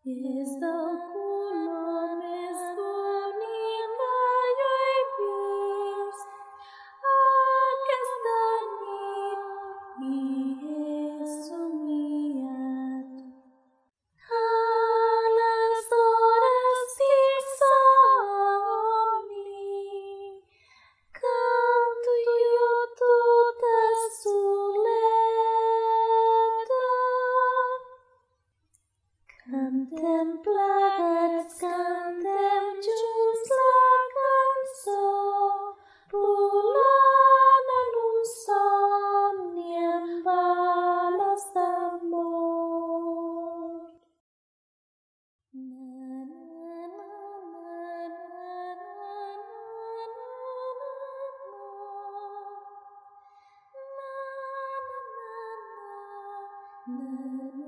Desde culo més bonica jo he vist aquesta nit i he somiat. A les hores tinc somni, canto jo tota soleta. Cantem plegats, cantem junts la cançó, volant en un somni amb ales d'amor. Na, na, na, na, na, na, na, na, na.